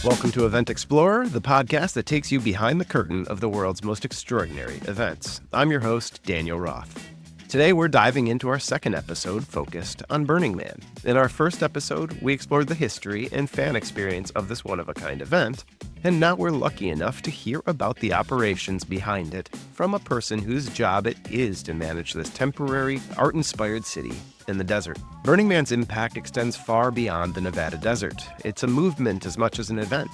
Welcome to Event Explorer, the podcast that takes you behind the curtain of the world's most extraordinary events. I'm your host, Daniel Roth. Today, we're diving into our second episode focused on Burning Man. In our first episode, we explored the history and fan experience of this one-of-a-kind event, and now we're lucky enough to hear about the operations behind it from a person whose job it is to manage this temporary, art-inspired city in the desert. Burning Man's impact extends far beyond the Nevada desert. It's a movement as much as an event.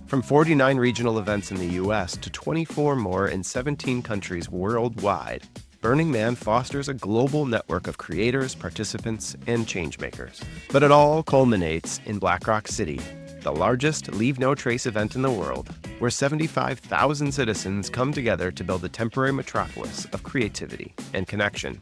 From 49 regional events in the U.S. to 24 more in 17 countries worldwide, Burning Man fosters a global network of creators, participants, and changemakers. But it all culminates in Black Rock City, the largest Leave No Trace event in the world, where 75,000 citizens come together to build a temporary metropolis of creativity and connection.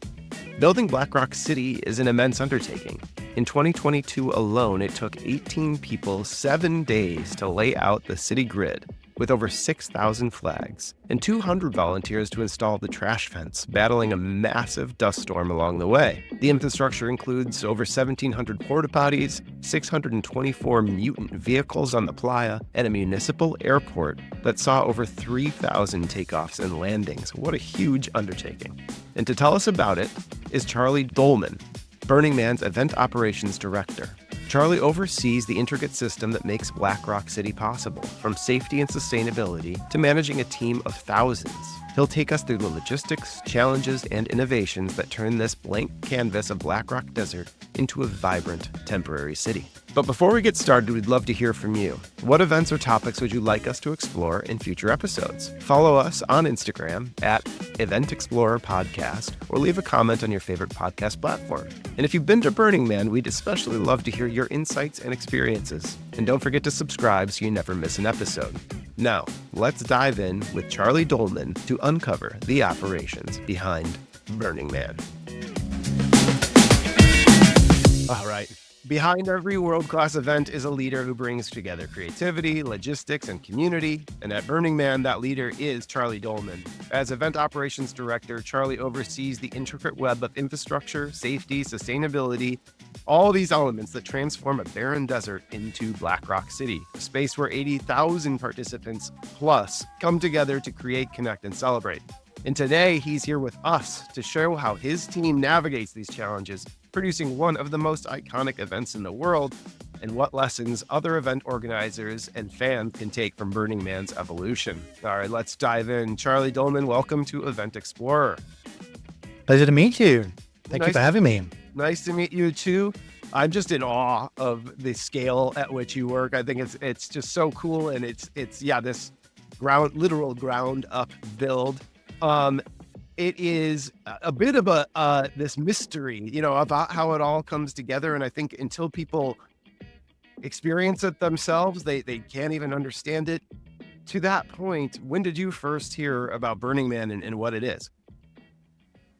Building Black Rock City is an immense undertaking. In 2022 alone, it took 18 people 7 days to lay out the city grid, with over 6,000 flags, and 200 volunteers to install the trash fence, battling a massive dust storm along the way. The infrastructure includes over 1,700 porta potties, 624 mutant vehicles on the playa, and a municipal airport that saw over 3,000 takeoffs and landings. What a huge undertaking. And to tell us about it is Charlie Dolman, Burning Man's Event Operations Director. Charlie oversees the intricate system that makes Black Rock City possible, from safety and sustainability to managing a team of thousands. He'll take us through the logistics, challenges, and innovations that turn this blank canvas of Black Rock Desert into a vibrant, temporary city. But before we get started, we'd love to hear from you. What events or topics would you like us to explore in future episodes? Follow us on Instagram at Event Explorer Podcast, or leave a comment on your favorite podcast platform. And if you've been to Burning Man, we'd especially love to hear your insights and experiences. And don't forget to subscribe so you never miss an episode. Now, let's dive in with Charlie Dolman to uncover the operations behind Burning Man. All right. Behind every world-class event is a leader who brings together creativity, logistics, and community. And at Burning Man, that leader is Charlie Dolman. As Event Operations Director, Charlie oversees the intricate web of infrastructure, safety, sustainability, all these elements that transform a barren desert into Black Rock City, a space where 80,000 participants plus come together to create, connect, and celebrate. And today, he's here with us to show how his team navigates these challenges, producing one of the most iconic events in the world, and what lessons other event organizers and fans can take from Burning Man's evolution. All right, let's dive in. Charlie Dolman, welcome to Event Explorer. Pleasure to meet you. Thank you for having me. Nice to meet you too. I'm just in awe of the scale at which you work. I think it's just so cool, and it's this literal ground up build. It is a bit of this mystery, about how it all comes together. And I think until people experience it themselves, they can't even understand it. To that point, when did you first hear about Burning Man and what it is?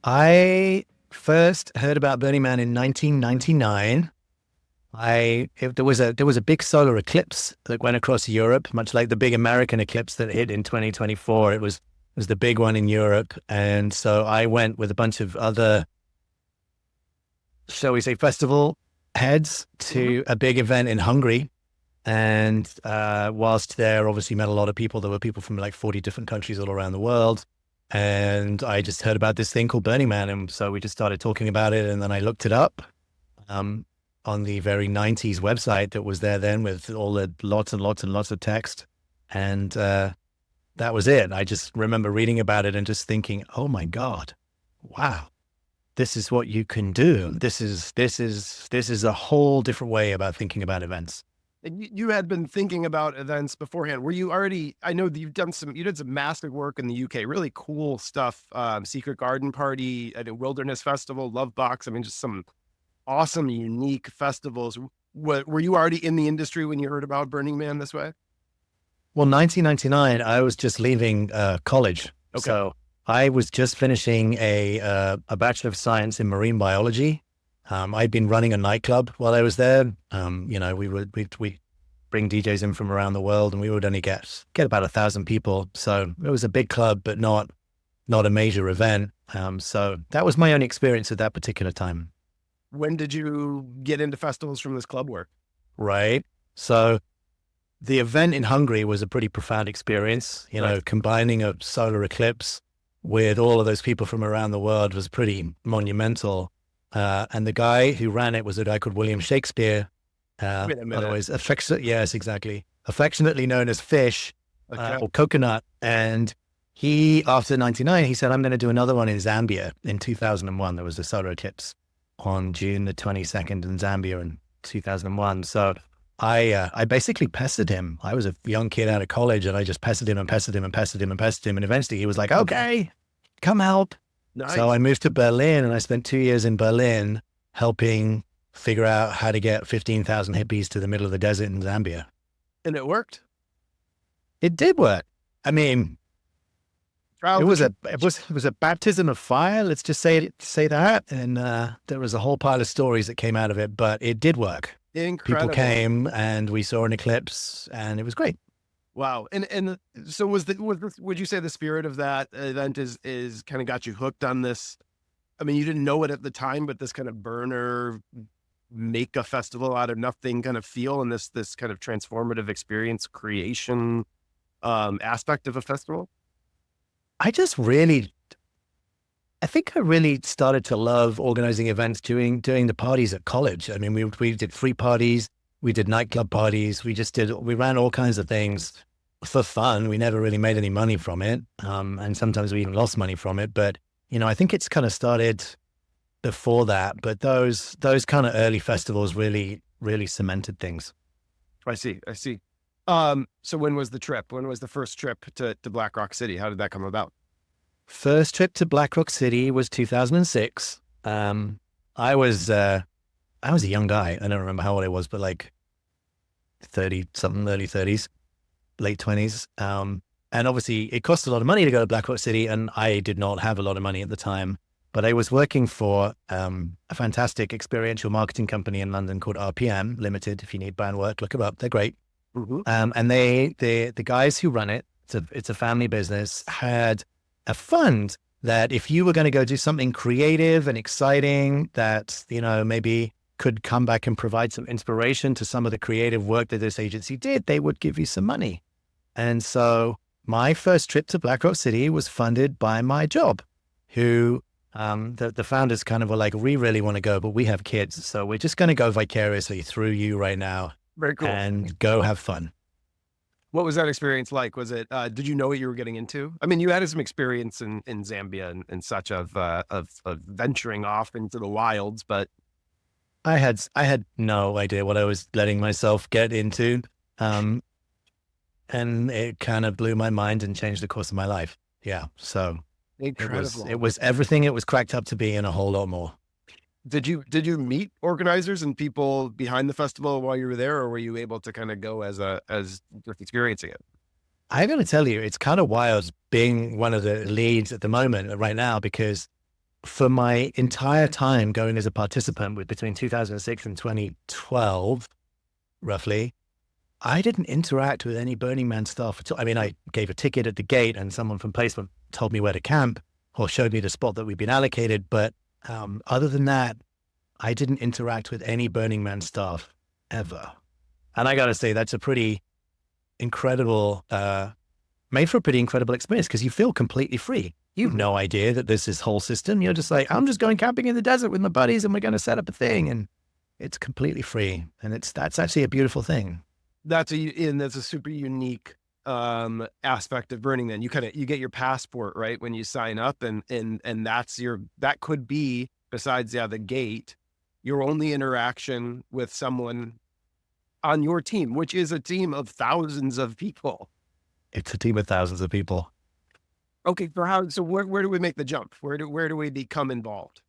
I first heard about Burning Man in 1999. There was a big solar eclipse that went across Europe, much like the big American eclipse that hit in 2024. It was the big one in Europe. And so I went with a bunch of other, shall we say, festival heads to a big event in Hungary. And whilst there, obviously met a lot of people. There were people from like 40 different countries all around the world. And I just heard about this thing called Burning Man. And so we just started talking about it. And then I looked it up on the very 90s website that was there then, with all the lots and lots and lots of text. And that was it. I just remember reading about it and just thinking, oh my God, wow, this is what you can do. This is a whole different way about thinking about events. And you had been thinking about events beforehand. Were you already, I know that you did some massive work in the UK, really cool stuff. Secret Garden Party, Wilderness Festival, Love Box. I mean, just some awesome, unique festivals. Were you already in the industry when you heard about Burning Man this way? Well, 1999, I was just leaving college. Okay. So I was just finishing a Bachelor of Science in Marine Biology. I'd been running a nightclub while I was there. We bring DJs in from around the world, and we would only get about 1,000 people. So it was a big club, but not a major event. So that was my only experience at that particular time. When did you get into festivals from this club work? Right. So the event in Hungary was a pretty profound experience. You know, combining a solar eclipse with all of those people from around the world was pretty monumental. And the guy who ran it was a guy called William Shakespeare. Otherwise, yes, exactly. Affectionately known as Fish or Coconut. And he, after 99, he said, I'm going to do another one in Zambia in 2001. There was a solar eclipse on June the 22nd in Zambia in 2001. So I basically pestered him. I was a young kid out of college and I just pestered him and pestered him and pestered him and pestered him. And eventually he was like, okay, come help. Nice. So I moved to Berlin and I spent 2 years in Berlin helping figure out how to get 15,000 hippies to the middle of the desert in Zambia. And it worked? It did work. I mean, it was a baptism of fire. Let's just say that. And there was a whole pile of stories that came out of it, but it did work. Incredible. People came and we saw an eclipse and it was great. Wow. And so would you say the spirit of that event is kind of got you hooked on this? I mean, you didn't know it at the time, but this kind of burner, make a festival out of nothing kind of feel and this kind of transformative experience creation aspect of a festival? I think I really started to love organizing events doing the parties at college. I mean, we did free parties, we did nightclub parties, we ran all kinds of things for fun. We never really made any money from it. And sometimes we even lost money from it. But, you know, I think it's kind of started before that, but those kind of early festivals really, really cemented things. I see. So when was the trip? When was the first trip to Black Rock City? How did that come about? First trip to Black Rock City was 2006. I was a young guy. I don't remember how old I was, but like 30 something, early 30s, late 20s. And obviously it cost a lot of money to go to Black Rock City. And I did not have a lot of money at the time, but I was working for a fantastic experiential marketing company in London called RPM Limited. If you need brand work, look them up. They're great. Mm-hmm. And the guys who run it, it's a family business, had a fund that if you were going to go do something creative and exciting that, you know, maybe could come back and provide some inspiration to some of the creative work that this agency did, they would give you some money. And so my first trip to Black Rock City was funded by my job, who the founders kind of were like, we really want to go, but we have kids. So we're just going to go vicariously through you right now. Very cool. And go have fun. What was that experience like? Was it, did you know what you were getting into? I mean, you had some experience in Zambia and such of venturing off into the wilds, but. I had no idea what I was letting myself get into. And it kind of blew my mind and changed the course of my life. Yeah. So incredible. It was everything it was cracked up to be and a whole lot more. Did you meet organizers and people behind the festival while you were there, or were you able to kind of go as just experiencing it? I got to tell you, it's kind of wild being one of the leads at the moment right now, because for my entire time going as a participant with between 2006 and 2012, roughly, I didn't interact with any Burning Man staff at all. I mean, I gave a ticket at the gate and someone from placement told me where to camp or showed me the spot that we'd been allocated. But other than that, I didn't interact with any Burning Man staff ever. And I got to say, that's a pretty incredible, made for a pretty incredible experience, because you feel completely free. You've no idea that there's this whole system. You're just like, I'm just going camping in the desert with my buddies and we're going to set up a thing. And it's completely free. And that's actually a beautiful thing. That's a super unique aspect of Burning Man. You get your passport, right, when you sign up, and that could be, besides the gate, your only interaction with someone on your team, which is a team of thousands of people. It's a team of thousands of people. Okay, so where do we make the jump? Where do we become involved?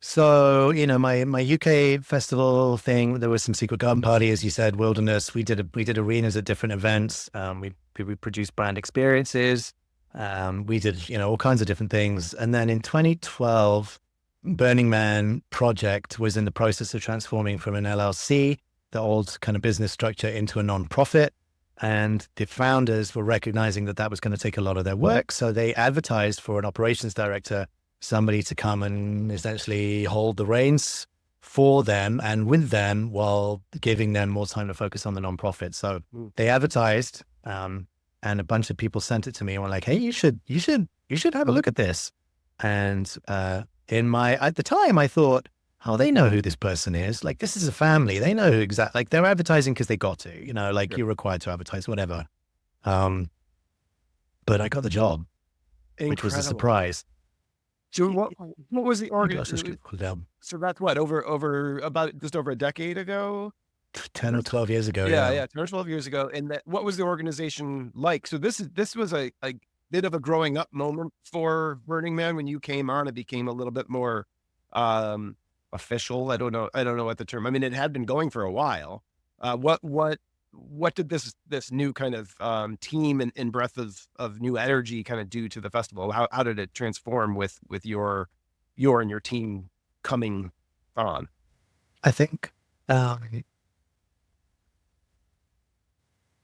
So, my UK festival thing, there was some secret garden party, as you said, wilderness. We did arenas at different events. We produced brand experiences. We did, all kinds of different things. And then in 2012, Burning Man project was in the process of transforming from an LLC, the old kind of business structure, into a nonprofit. And the founders were recognizing that was going to take a lot of their work. So they advertised for an operations director, somebody to come and essentially hold the reins for them and with them while giving them more time to focus on the nonprofit. So they advertised, and a bunch of people sent it to me and were like, "Hey, you should have a look at this." And at the time, I thought, "Oh, they know who this person is. Like, this is a family. They know who exactly. Like, they're advertising because they got to. Like you're required to advertise, whatever." But I got the job, which was a surprise. So what was the organization? So that's what, over about just over a decade ago? 10 or 12 years ago. Yeah, 10 or 12 years ago. And what was the organization like? So this was a bit of a growing up moment for Burning Man. When you came on, it became a little bit more official. I don't know what the term. I mean, it had been going for a while. What did this new kind of team and breath of new energy kind of do to the festival? How did it transform with your and your team coming on? I think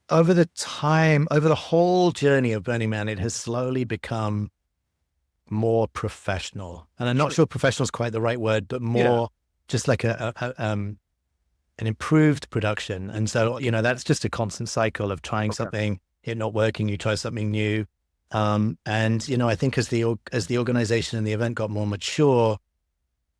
over the whole journey of Burning Man, it has slowly become more professional. And I'm not sure professional is quite the right word, but more just like an improved production. And so, that's just a constant cycle of trying something, it not working, you try something new. And, I think as the organization and the event got more mature,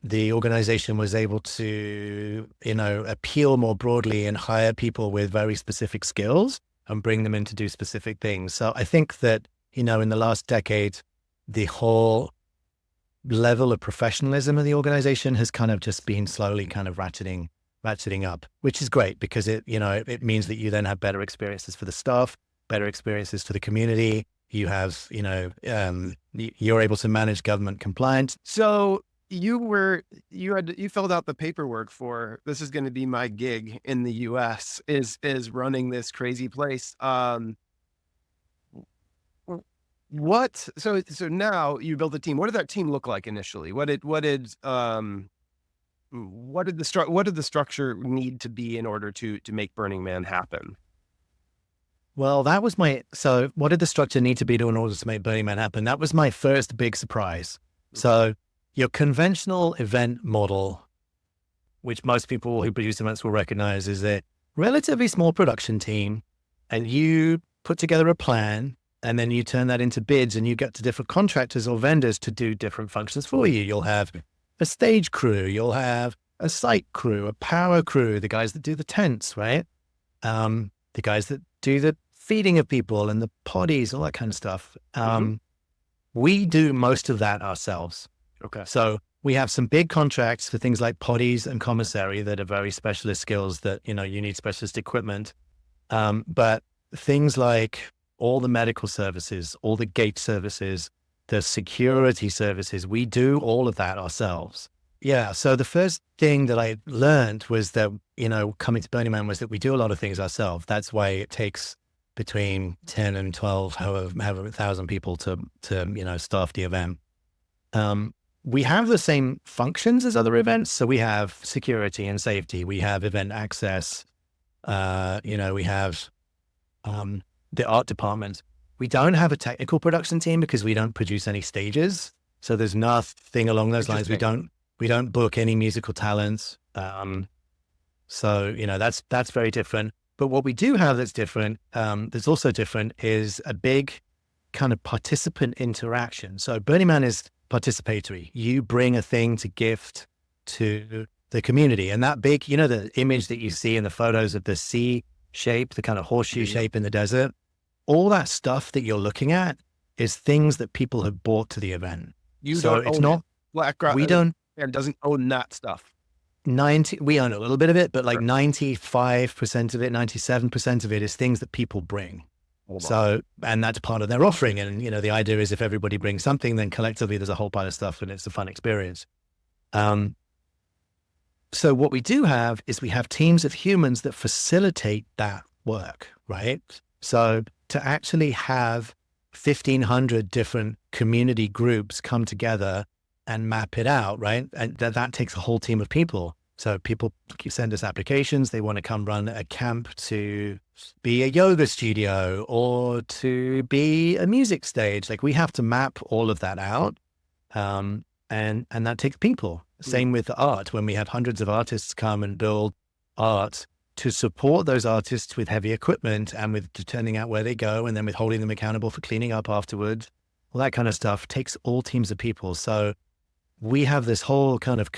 the organization was able to, appeal more broadly and hire people with very specific skills and bring them in to do specific things. So I think that, in the last decade, the whole level of professionalism of the organization has kind of just been slowly kind of ratcheting up, which is great because it means that you then have better experiences for the staff, better experiences for the community. You have, you're able to manage government compliance. So you filled out the paperwork for, this is going to be my gig in the US is running this crazy place. So now you built a team. What did that team look like initially? What did the structure need to be in order to make Burning Man happen? Well, that was so what did the structure need to be in order to make Burning Man happen? That was my first big surprise. So your conventional event model, which most people who produce events will recognize, is a relatively small production team, and you put together a plan, and then you turn that into bids, and you get to different contractors or vendors to do different functions for you. You'll have a stage crew, you'll have a site crew, a power crew, the guys that do the tents, right? The guys that do the feeding of people and the potties, all that kind of stuff. We do most of that ourselves. Okay. So we have some big contracts for things like potties and commissary that are very specialist skills that, you need specialist equipment. But things like all the medical services, all the gate services, the security services, we do all of that ourselves. Yeah. So the first thing that I learned was that, coming to Burning Man, was that we do a lot of things ourselves. That's why it takes between 10 and 12, however 1,000 people to staff the event. We have the same functions as other events. So we have security and safety. We have event access. We have the art department. We don't have a technical production team because we don't produce any stages. So there's nothing along those lines. We don't book any musical talents. So that's very different. But what we do have that's different, that's also different, is a big kind of participant interaction. So Burning Man is participatory. You bring a thing to gift to the community, and that big, the image that you see in the photos of the C shape, the kind of horseshoe shape in the desert, all that stuff that you're looking at is things that people have bought to the event. We don't own that stuff. We own a little bit of it, but like 95% of it, 97% of it is things that people bring. So, and that's part of their offering. And, the idea is if everybody brings something, then collectively there's a whole pile of stuff and it's a fun experience. So what we do have is we have teams of humans that facilitate that work, right? So to actually have 1,500 different community groups come together and map it out, right? And that takes a whole team of people. So people send us applications. They want to come run a camp to be a yoga studio or to be a music stage. Like we have to map all of that out. And that takes people. Same with the art. When we have hundreds of artists come and build art, to support those artists with heavy equipment and with determining out where they go and then with holding them accountable for cleaning up afterwards, all that kind of stuff takes all teams of people. So we have this whole kind of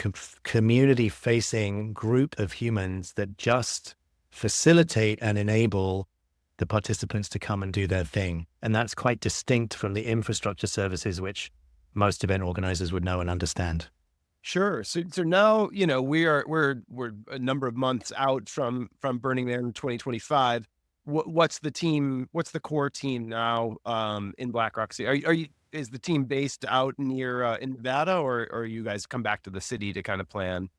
community facing group of humans that just facilitate and enable the participants to come and do their thing. And that's quite distinct from the infrastructure services, which most event organizers would know and understand. Sure. So now, we're a number of months out from Burning Man in 2025. What's the core team now in Black Rock City? Is the team based out near in Nevada, or you guys come back to the city to kind of plan?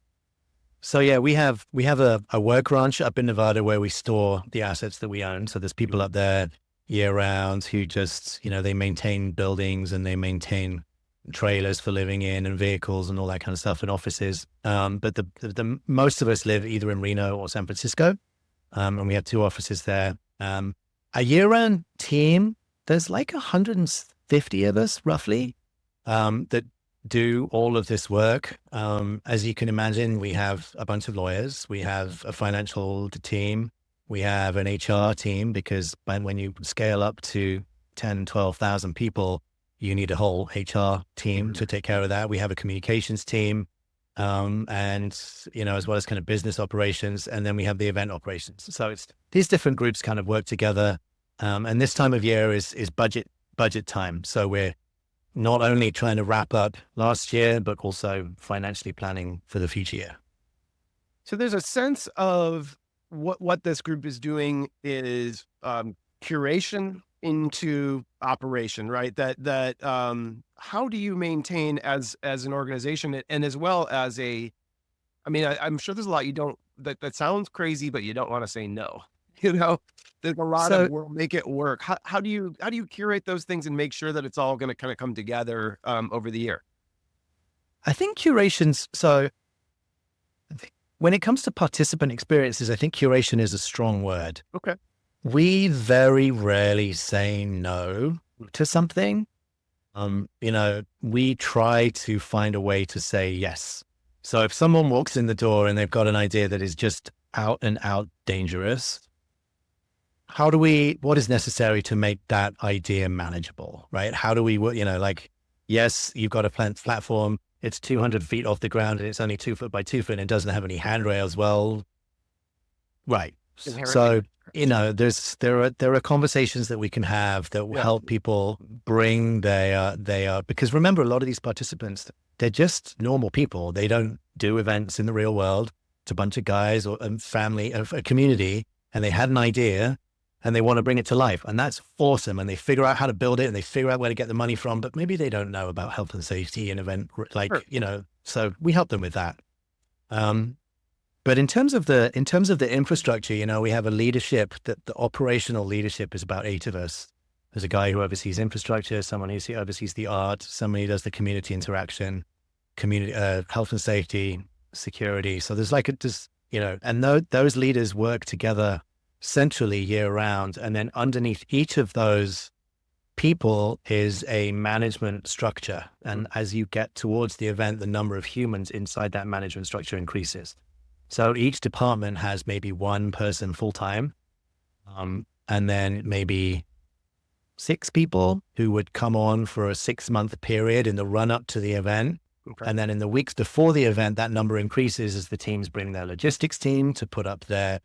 So yeah, we have a work ranch up in Nevada where we store the assets that we own. So there's people up there year round who just, they maintain buildings and they maintain trailers for living in and vehicles and all that kind of stuff and offices. But the most of us live either in Reno or San Francisco. And we have 2 offices there. A year-round team, there's like 150 of us roughly that do all of this work. As you can imagine, we have a bunch of lawyers. We have a financial team. We have an HR team, because when you scale up to 10, 12,000 people, you need a whole HR team to take care of that. We have a communications team, and, as well as kind of business operations. And then we have the event operations. So it's these different groups kind of work together. And this time of year is budget time. So we're not only trying to wrap up last year, but also financially planning for the future year. So there's a sense of what this group is doing is curation into operation, right? That how do you maintain as an organization, and as well as I'm sure there's a lot you don't, that sounds crazy, but you don't want to say no. There's a lot of we'll make it work. How do you curate those things and make sure that it's all going to kind of come together over the year? I think when it comes to participant experiences, I think curation is a strong word. Okay. We very rarely say no to something. We try to find a way to say yes. So if someone walks in the door and they've got an idea that is just out and out dangerous, what is necessary to make that idea manageable, right? How do we, yes, you've got a platform, it's 200 feet off the ground and it's only 2 foot by 2 foot and it doesn't have any handrails. Well, right. So, there are conversations that we can have that will help people bring because remember, a lot of these participants, they're just normal people. They don't do events in the real world. It's a bunch of guys or a family of a community, and they had an idea and they want to bring it to life. And that's awesome. And they figure out how to build it and they figure out where to get the money from, but maybe they don't know about health and safety and event, so we help them with that. But in terms of the infrastructure, we have a leadership that the operational leadership is about 8 of us. There's a guy who oversees infrastructure, someone who oversees the art, somebody who does the community interaction, health and safety, security. So there's and those leaders work together centrally year round. And then underneath each of those people is a management structure. And as you get towards the event, the number of humans inside that management structure increases. So each department has maybe 1 person full-time, and then maybe 6 people who would come on for a 6-month period in the run-up to the event. Okay. And then in the weeks before the event, that number increases as the teams bring their logistics team to put up their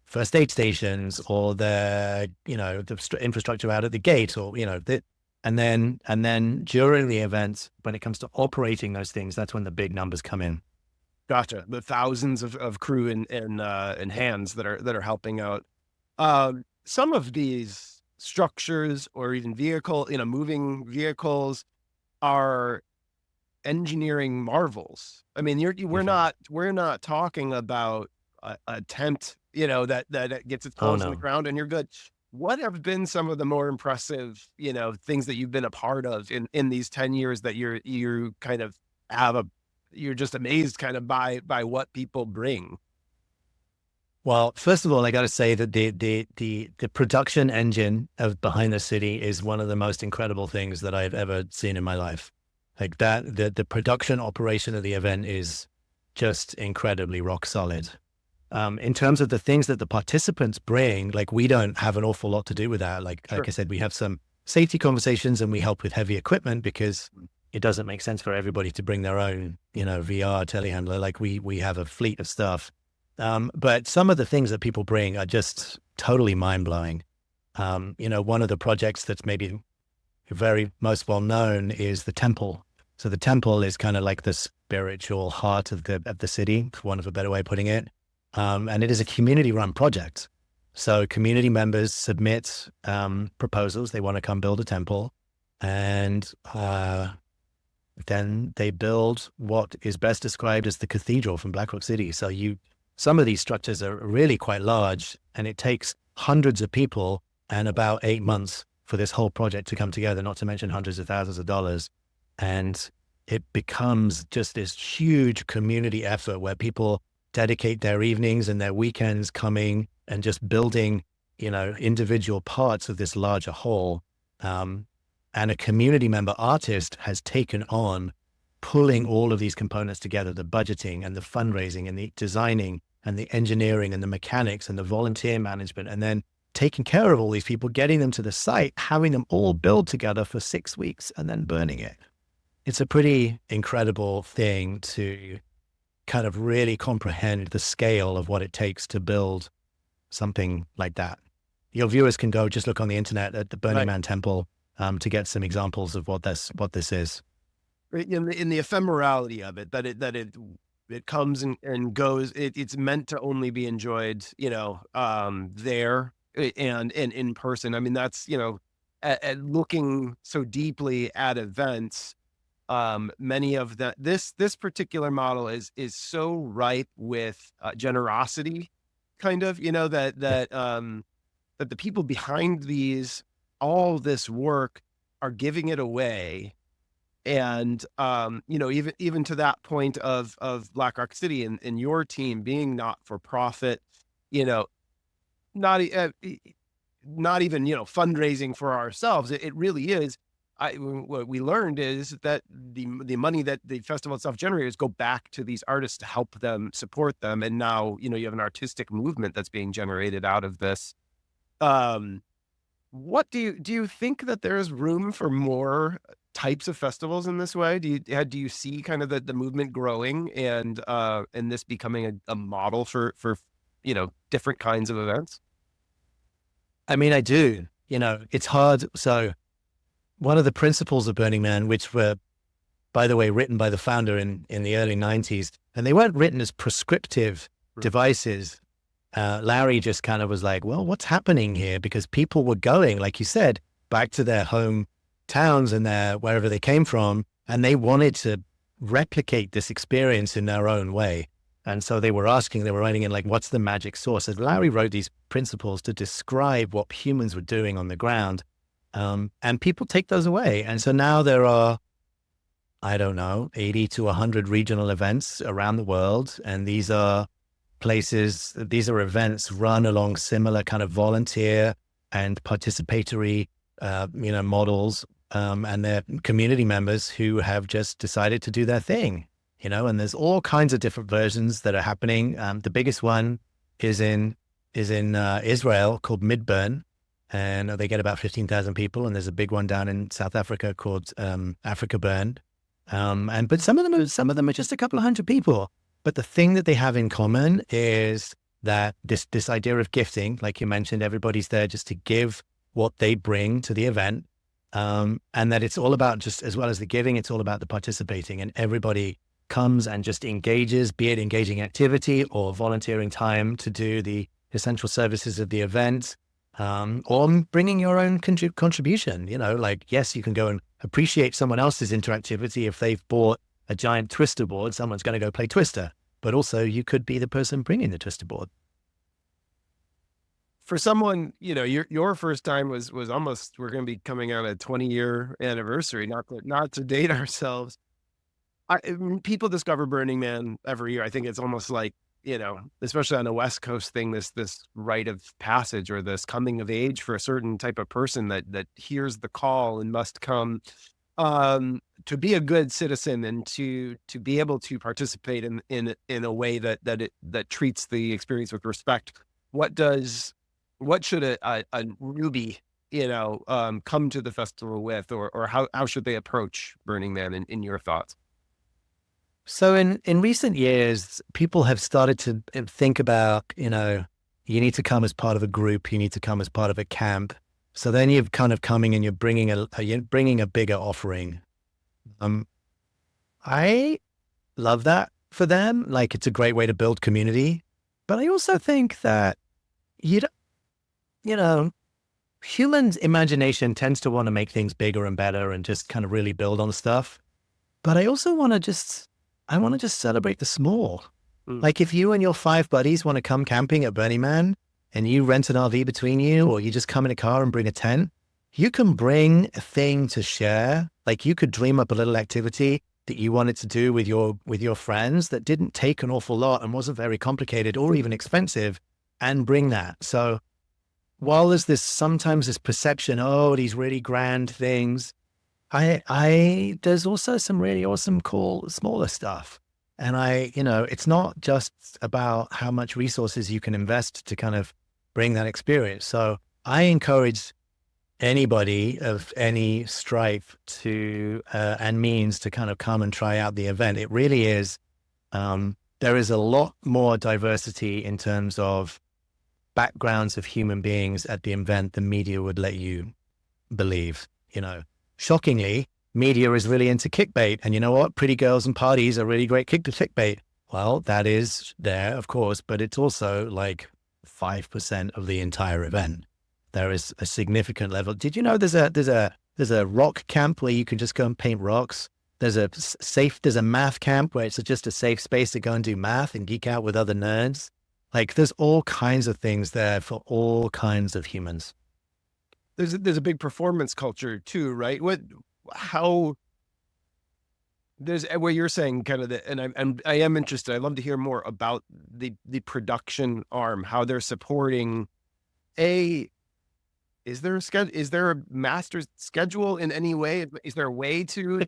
first aid stations or their, the infrastructure out at the gate, or, and then during the event, when it comes to operating those things, that's when the big numbers come in. Gotcha. The thousands of crew and hands that are helping out. Some of these structures or even moving vehicles are engineering marvels. I mean, we're not talking about a tent, that gets its toes in the ground and you're good. What have been some of the more impressive, things that you've been a part of in these 10 years that you kind of you're just amazed kind of by what people bring? Well, first of all, I got to say that the production engine of Behind the City is one of the most incredible things that I've ever seen in my life. Like that, the production operation of the event is just incredibly rock solid. In terms of the things that the participants bring, like we don't have an awful lot to do with that. Like I said, we have some safety conversations and we help with heavy equipment because it doesn't make sense for everybody to bring their own, VR telehandler. Like we have a fleet of stuff. But some of the things that people bring are just totally mind blowing. One of the projects that's maybe very most well known is the temple. So the temple is kind of like the spiritual heart of the city, for want of a better way of putting it. And it is a community-run project. So community members submit proposals. They want to come build a temple. And then they build what is best described as the cathedral from Black Rock City. So some of these structures are really quite large, and it takes hundreds of people and about 8 months for this whole project to come together, not to mention hundreds of thousands of dollars. And it becomes just this huge community effort where people dedicate their evenings and their weekends coming and just building, individual parts of this larger whole. And a community member artist has taken on pulling all of these components together, the budgeting and the fundraising and the designing and the engineering and the mechanics and the volunteer management, and then taking care of all these people, getting them to the site, having them all build together for 6 weeks and then burning it. It's a pretty incredible thing to kind of really comprehend the scale of what it takes to build something like that. Your viewers can go just look on the internet at the Burning Man Temple to get some examples of what this is. In the ephemerality of it, that it comes and goes. It's meant to only be enjoyed, there and in person. I mean, that's at looking so deeply at events. Many of this particular model is so ripe with generosity, kind of, that the people behind all this work are giving it away. And, even to that point of Black Rock City and your team being not for profit, not even, fundraising for ourselves. It really is. What we learned is that the money that the festival itself generates go back to these artists to help them, support them. And now, you have an artistic movement that's being generated out of this. What do you think that there is room for more types of festivals in this way? Do you see kind of the movement growing and this becoming a model for different kinds of events? I mean, I do. It's hard. So one of the principles of Burning Man, which were, by the way, written by the founder in the early 90s, and they weren't written as prescriptive devices. Larry just kind of was like, well, what's happening here? Because people were going, like you said, back to their home towns and wherever they came from, and they wanted to replicate this experience in their own way. And so they were writing in like, what's the magic sauce? And Larry wrote these principles to describe what humans were doing on the ground. And people take those away. And so now there are, I don't know, 80 to 100 regional events around the world. And these are events run along similar kind of volunteer and participatory, models. And they're community members who have just decided to do their thing, and there's all kinds of different versions that are happening. The biggest one is in Israel called Midburn, and they get about 15,000 people. And there's a big one down in South Africa called Africa Burn. But some of them are just a couple of hundred people. But the thing that they have in common is that this idea of gifting, like you mentioned, everybody's there just to give what they bring to the event. And that it's all about, just as well as the giving, it's all about the participating, and everybody comes and just engages, be it engaging activity or volunteering time to do the essential services of the event, or bringing your own contribution. Like, yes, you can go and appreciate someone else's interactivity. If they've bought a giant twister board, someone's going to go play twister, but also you could be the person bringing the twister board. For someone, your first time was almost, we're going to be coming out a 20-year anniversary, not to date ourselves. People discover Burning Man every year. I think it's almost like, especially on the West Coast thing, this rite of passage or this coming of age for a certain type of person that hears the call and must come. to be a good citizen and to be able to participate in a way that treats the experience with respect, what does what should a newbie, come to the festival with, or how should they approach Burning Man in your thoughts? So in recent years, people have started to think about, you need to come as part of a group, you need to come as part of a camp. So then you're kind of coming and you're bringing a bigger offering. I love that for them. Like, it's a great way to build community. But I also think that you don't, you know, humans' imagination tends to want to make things bigger and better and just kind of really build on stuff. But I also I want to just celebrate the small. Mm. Like, if you and your 5 buddies want to come camping at Burning Man and you rent an RV between you, or you just come in a car and bring a tent, you can bring a thing to share. Like, you could dream up a little activity that you wanted to do with your friends that didn't take an awful lot and wasn't very complicated or even expensive, and bring that. So while there's sometimes this perception, oh, these really grand things, there's also some really awesome, cool, smaller stuff. And it's not just about how much resources you can invest to kind of bring that experience. So I encourage anybody of any stripe to and means to kind of come and try out the event. It really is. There is a lot more diversity in terms of backgrounds of human beings at the event than media would let you believe. Shockingly, media is really into clickbait, and you know what? Pretty girls and parties are really great clickbait. Well, that is there, of course, but it's also like 5% of the entire event. There is a significant level. Did you know there's a rock camp where you can just go and paint rocks? There's a math camp where it's just a safe space to go and do math and geek out with other nerds. Like, there's all kinds of things there for all kinds of humans. There's a big performance culture too, right? There's what you're saying, kind of and I am interested. I'd love to hear more about the production arm, how they're supporting. Is there a master schedule in any way? Is there a way to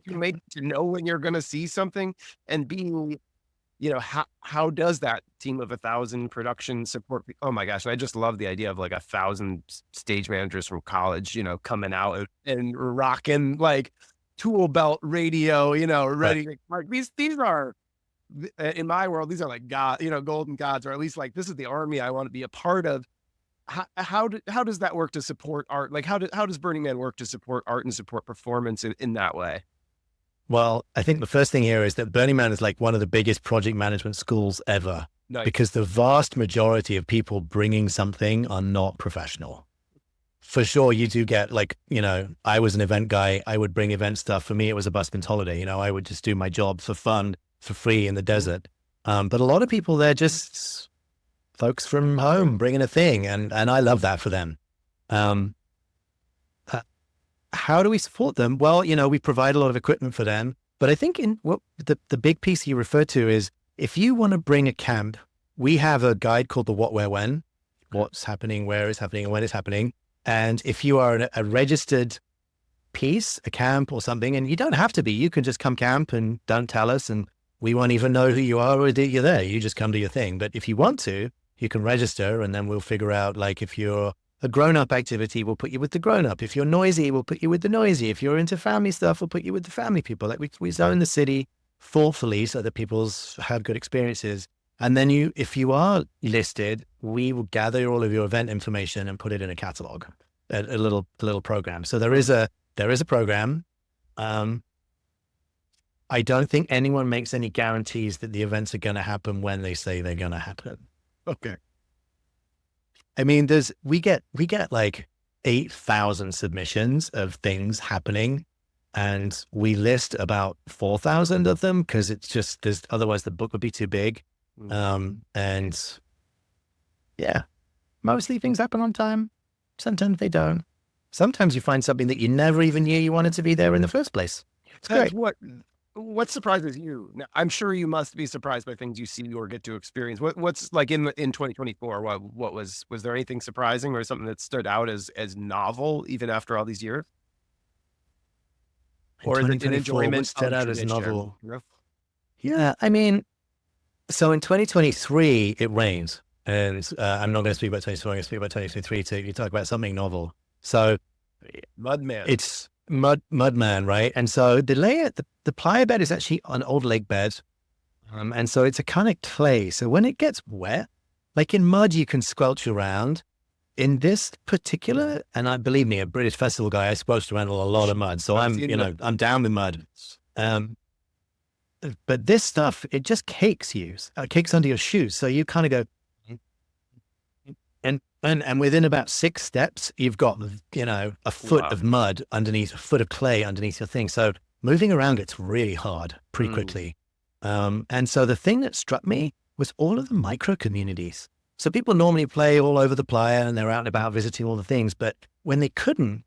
know when you're going to see something? And B, how does that team of 1,000 production support? Oh my gosh, I just love the idea of like 1,000 stage managers from college, coming out and rocking like tool belt radio, ready. Like, these are, in my world, these are like God, golden gods, or at least like, this is the army I want to be a part of. How does that work to support art? Like, how does Burning Man work to support art and support performance in that way? Well, I think the first thing here is that Burning Man is like one of the biggest project management schools ever. Nice. Because the vast majority of people bringing something are not professional. For sure, you do get like, I was an event guy. I would bring event stuff. For me, it was a busman's holiday. I would just do my job for fun, for free in the desert. But a lot of people, they're just folks from home bringing a thing. And I love that for them. How do we support them? Well, we provide a lot of equipment for them. But I think the big piece you referred to is, if you want to bring a camp, we have a guide called the What, Where, When, what's happening, where it's happening, and when it's happening. And if you are a registered piece, a camp or something, and you don't have to be, you can just come camp and don't tell us, and we won't even know who you are or that you're there. You just come do your thing. But if you want to, you can register, and then we'll figure out, like, if you're a grown-up activity, we'll put you with the grown-up. If you're noisy, we'll put you with the noisy. If you're into family stuff, we'll put you with the family people. Like, we zone the city thoughtfully so that people's have good experiences. And then if you are listed, we will gather all of your event information and put it in a catalog, a little program. So there is a program. I don't think anyone makes any guarantees that the events are going to happen when they say they're going to happen. Okay. I mean, we get like 8,000 submissions of things happening, and we list about 4,000 of them because it's just, otherwise the book would be too big. And yeah, mostly things happen on time. Sometimes they don't. Sometimes you find something that you never even knew you wanted to be there in the first place. It's great. What surprises you? Now, I'm sure you must be surprised by things you see or get to experience. What's like in 2024? What was there anything surprising or something that stood out as novel even after all these years? In or is it an 2024, what enjoyment stood of out as tradition? novel? Yeah, I mean, so in 2023, it rains. And I'm not going to speak about 2024, I'm going to speak about 2023 too. You talk about something novel. So Mudman. it's Mudman, right? And so the layer, the playa bed is actually an old lake bed. And so it's a kind of clay. So when it gets wet, like in mud, you can squelch around. In this particular, and I believe me, a British festival guy, I squelched around a lot of mud. So I'm down with mud. Um, but this stuff, it just cakes you, cakes under your shoes. So you kind of go, and within about 6 steps, you've got, a foot of mud underneath, a foot of clay underneath your thing. So moving around gets really hard pretty quickly. And so the thing that struck me was all of the micro communities. So people normally play all over the playa and they're out and about visiting all the things. But when they couldn't,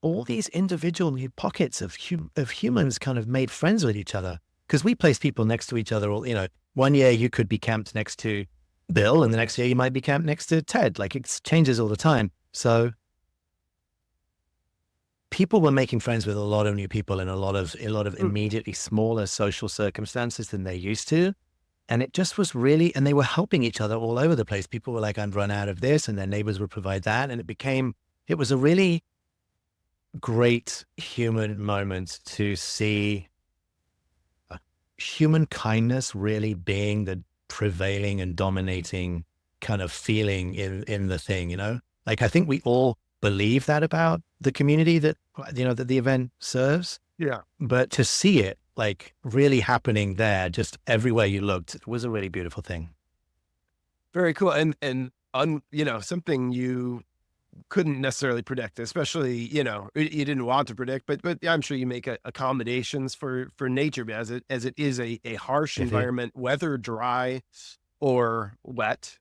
all these individual pockets of humans kind of made friends with each other. Because we place people next to each other. One year you could be camped next to Bill, and the next year you might be camped next to Ted. Like it changes all the time. So people were making friends with a lot of new people in a lot of immediately smaller social circumstances than they used to. And it just was really, and they were helping each other all over the place. People were like, I've run out of this, and their neighbors would provide that. And it was a really great human moment to see human kindness really being the prevailing and dominating kind of feeling in the thing, Like, I think we all believe that about the community that, that the event serves. Yeah. But to see it like really happening there, just everywhere you looked, it was a really beautiful thing. Very cool. And something you couldn't necessarily predict, especially, you didn't want to predict, but I'm sure you make accommodations for nature as it is a harsh environment, whether dry or wet.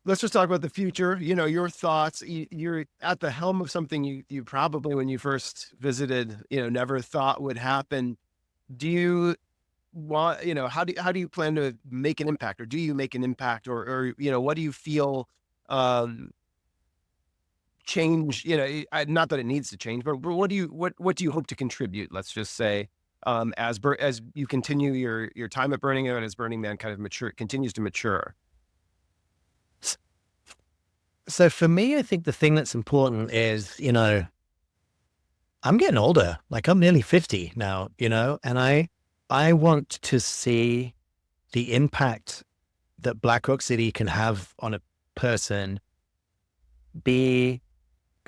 Let's just talk about the future. Your thoughts. You're at the helm of something you probably, when you first visited, never thought would happen. Do you want, how do you plan to make an impact, or do you make an impact, or what do you feel change? Not that it needs to change, but what do you hope to contribute? Let's just say, as you continue your time at Burning Man, as Burning Man kind of continues to mature. So for me, I think the thing that's important is, I'm getting older. Like I'm nearly 50 now, and I want to see the impact that Black Rock City can have on a person be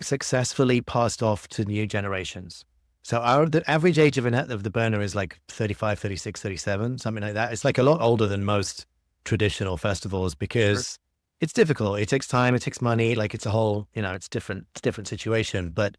successfully passed off to new generations. So the average age of the burner is like 35, 36, 37, something like that. It's like a lot older than most traditional festivals because it's difficult. It takes time. It takes money. Like it's a whole, it's different situation. But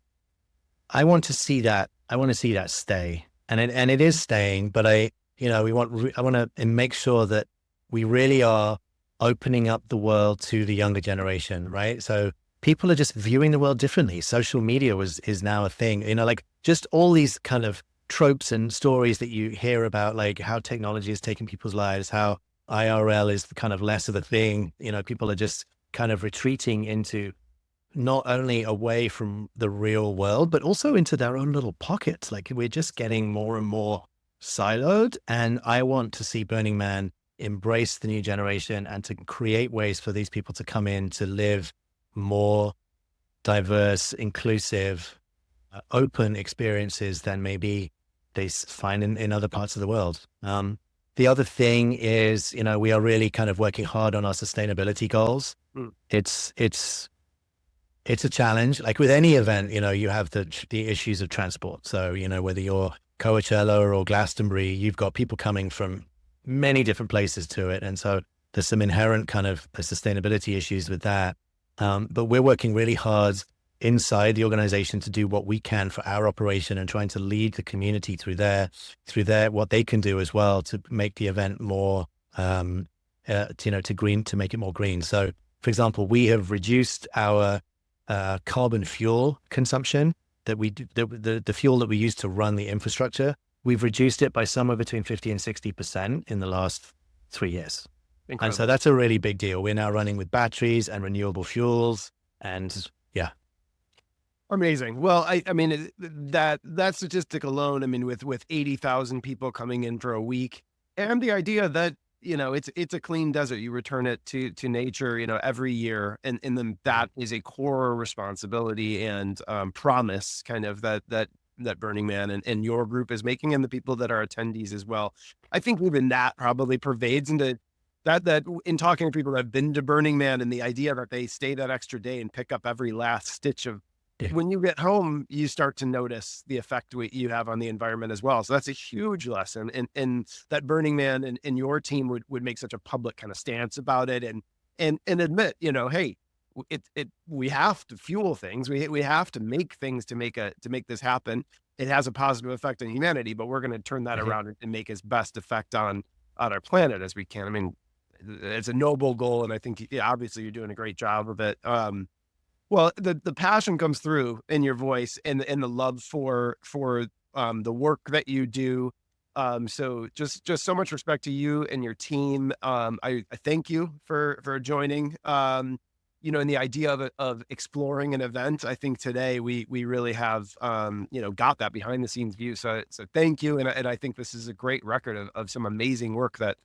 I want to see that. I want to see that stay, and it is staying. But I want to make sure that we really are opening up the world to the younger generation, right? So people are just viewing the world differently. Social media is now a thing. Like just all these kind of tropes and stories that you hear about, like how technology is taking people's lives, how IRL is kind of less of a thing. People are just kind of retreating into not only away from the real world, but also into their own little pockets. Like we're just getting more and more siloed. And I want to see Burning Man embrace the new generation and to create ways for these people to come in to live more diverse, inclusive, open experiences than maybe they find in other parts of the world. The other thing is, we are really kind of working hard on our sustainability goals. It's a challenge. Like with any event, you have the issues of transport. So, whether you're Coachella or Glastonbury, you've got people coming from many different places to it. And so there's some inherent kind of sustainability issues with that. But we're working really hard inside the organization to do what we can for our operation and trying to lead the community through their what they can do as well to make the event more to make it more green. So for example, we have reduced our carbon fuel consumption that we do, the fuel that we use to run the infrastructure. We've reduced it by somewhere between 50 and 60% in the last 3 years. Incredible. And so that's a really big deal. We're now running with batteries and renewable fuels, and yeah. Amazing. Well, I mean, that statistic alone, I mean, with 80,000 people coming in for a week, and the idea that, it's a clean desert, you return it to nature, every year, and then that is a core responsibility and promise kind of that Burning Man and your group is making, and the people that are attendees as well. I think even that probably pervades into that in talking to people that have been to Burning Man, and the idea that they stay that extra day and pick up every last stitch of, Yeah. when you get home, you start to notice the effect you have on the environment as well. So that's a huge lesson. And that Burning Man and your team would make such a public kind of stance about it, and admit, hey, we have to fuel things. We have to make things to make this happen. It has a positive effect on humanity, but we're going to turn that Mhm. around and make its best effect on our planet as we can. I mean, it's a noble goal, and I think, yeah, obviously you're doing a great job of it. Well, the passion comes through in your voice, and the love for the work that you do. So just so much respect to you and your team. I thank you for joining. And the idea of exploring an event. I think today we really have got that behind the scenes view. So thank you, and I think this is a great record of some amazing work that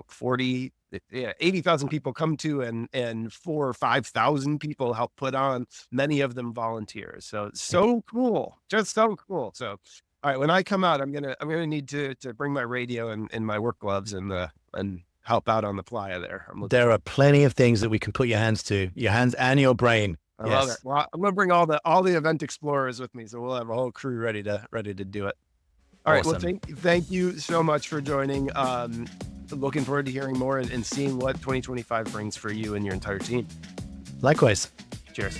40, yeah, 80,000 people come to, and 4 or 5,000 people help put on, many of them volunteers. So cool. Just so cool. So, all right, when I come out, I'm gonna need to bring my radio and my work gloves and help out on the playa there. I'm looking There forward. are plenty of things that we can put your hands to, your hands and your brain. I love it. Yes. Well, I'm gonna bring all the event explorers with me, so we'll have a whole crew ready to do it. All right. Well, Awesome. thank you so much for joining. Looking forward to hearing more and seeing what 2025 brings for you and your entire team. Likewise. Cheers.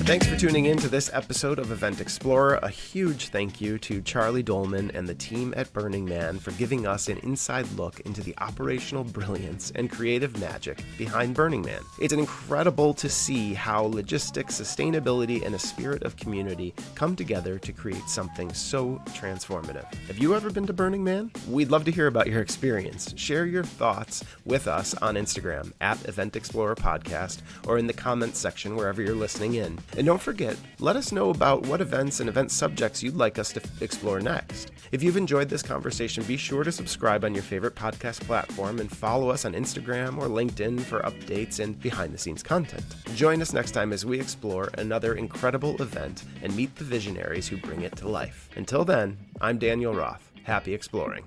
Thanks for tuning in to this episode of Event Explorer. A huge thank you to Charlie Dolman and the team at Burning Man for giving us an inside look into the operational brilliance and creative magic behind Burning Man. It's incredible to see how logistics, sustainability, and a spirit of community come together to create something so transformative. Have you ever been to Burning Man? We'd love to hear about your experience. Share your thoughts with us on Instagram at Event Explorer Podcast, or in the comments section wherever you're listening in. And don't forget, let us know about what events and event subjects you'd like us to explore next. If you've enjoyed this conversation, be sure to subscribe on your favorite podcast platform and follow us on Instagram or LinkedIn for updates and behind-the-scenes content. Join us next time as we explore another incredible event and meet the visionaries who bring it to life. Until then, I'm Daniel Roth. Happy exploring.